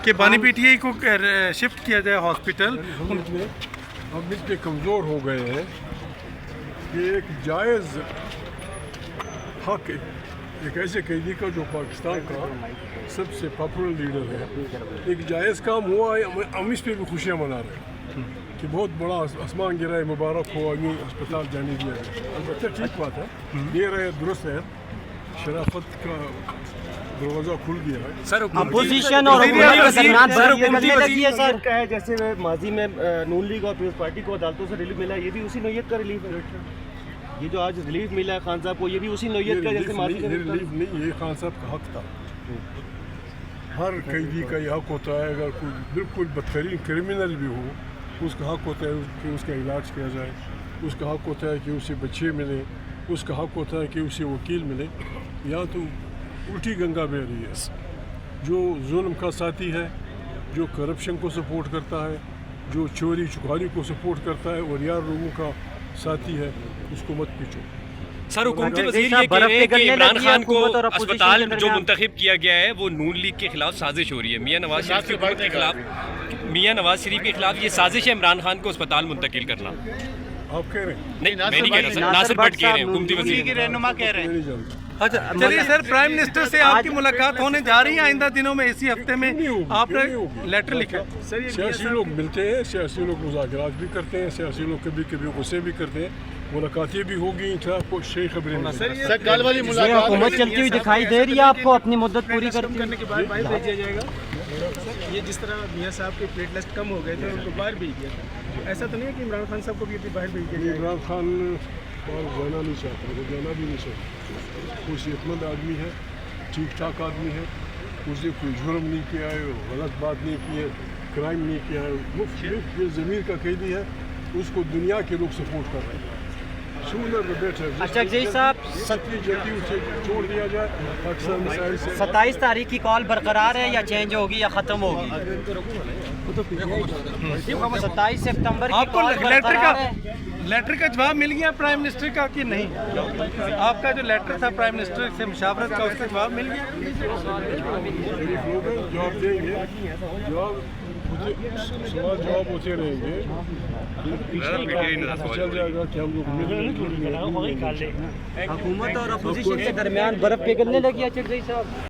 کہ بانی P T I کو شفٹ کیا جائے ہاسپٹل. ہم اتنے کمزور ہو گئے ہیں کہ ایک جائز حق ایک ایسے قیدی کا جو پاکستان کا سب سے پاپولر لیڈر ہے، ایک جائز کام ہوا ہے. ہم اس پہ بھی خوشیاں منا رہے ہیں کہ بہت بڑا آسمان گرا ہے، مبارک ہو، ابھی اسپتال جانے دیا ہے. البتہ ٹھیک بات ہے، یہ رہے درست ہے، شرافت کا دروازہ کھل گیا ہے. سر اپوزیشن اور حکومت کے درمیان یہ کرنے لگی ہے سر کا ہے جیسے ماضی میں نون لیگ اور پیپلز پارٹی کو عدالتوں سے ریلیف ملا، یہ بھی اسی نوعیت کا ریلیف ہے. یہ جو آج ریلیف ملا ہے خان صاحب کو، یہ بھی اسی نوعیت کا جیسے ماضی یہ ریلیف نہیں، یہ خان صاحب کا حق تھا. ہر قیدی کا یہ حق ہوتا ہے، اگر کوئی بالکل بدترین کرمنل بھی ہو اس کا حق ہوتا ہے کہ اس کا علاج کیا جائے، اس کا حق ہوتا ہے کہ اسے بچے ملے، اس کا حق ہوتا ہے کہ اسے وکیل ملے. یہاں تو الٹی گنگا بہہ رہی ہے. جو ظلم کا ساتھی ہے، جو کرپشن کو سپورٹ کرتا ہے، جو چوری چکاری کو سپورٹ کرتا ہے اور یار لوگوں کا ساتھی ہے، اس کو مت پیچھو. سر حکومتی وزیر یہ کہہ رہے ہیں کہ عمران خان کو اسپتال جو منتخب کیا گیا ہے وہ نون لیگ کے خلاف سازش ہو رہی ہے. میاں نواز شریف کی حکومت کے خلاف، میاں نواز شریف کے خلاف یہ سازش ہے عمران خان کو اسپتال منتقل کرنا. آپ کہہ رہے ہیں؟ نہیں میں نہیں کہہ رہا سر، ناصر بٹ کہہ رہے ہیں، حکومتی وزیر کی رہنما کہہ رہے میں ہیں. نہیں جانتا. اچھا چلیے سر، پرائم منسٹر سے آپ کی ملاقات ہونے جا رہی ہے آئندہ دنوں میں، اسی ہفتے میں آپ نے لیٹر لکھا. سیاسی لوگ ملتے ہیں، سیاسی لوگ مذاکرات بھی کرتے ہیں، سیاسی لوگ کبھی کبھی غصے بھی کرتے ہیں. ملاقاتیں بھی ہوگی، کوئی شئی خبریں نہیں. حکومت چلتی ہوئی دکھائی دے رہی ہے آپ کو اپنی مدت پوری کرنے کے بعد باہر بھیجا جائے گا. یہ جس طرح میاں صاحب کے پلیٹ لسٹ کم ہو گئے تھے ان کو باہر بھیج دیا تھا، ایسا تو نہیں ہے کہ عمران خان صاحب کو بھی باہر بھیج دیا جائے گا؟ عمران خان جانا نہیں چاہتا، وہ جانا بھی نہیں چاہتا. وہ صحت مند آدمی ہے، ٹھیک ٹھاک آدمی ہے، اس نے کوئی جرم نہیں کیا ہے، غلط بات نہیں کی ہے، کرائم نہیں کیا ہے. وہ یہ ضمیر کا قیدی ہے، اس کو دنیا کے لوگ سپورٹ کر رہے ہیں. اچھا جی صاحب، جلدی اسے چھوڑ دیا جائے. پاکستان مسائل سے 27 تاریخ کی کال برقرار ہے یا چینج ہوگی یا ختم ہوگی؟ 27 سپتمبر کی آپ کو کال برقرار ہے. لیٹر کا جواب مل گیا پرائم منسٹر کا کہ نہیں؟ آپ کا جو لیٹر تھا پرائم منسٹر سے مشاورت کا، اس کا جواب مل گیا؟ جواب دیں گے، جواب ہوتے رہیں گے. چل جائے گا کہ ہم لوگ حکومت اور اپوزیشن کے درمیان برف پگھلنے لگی ہے. چک صاحب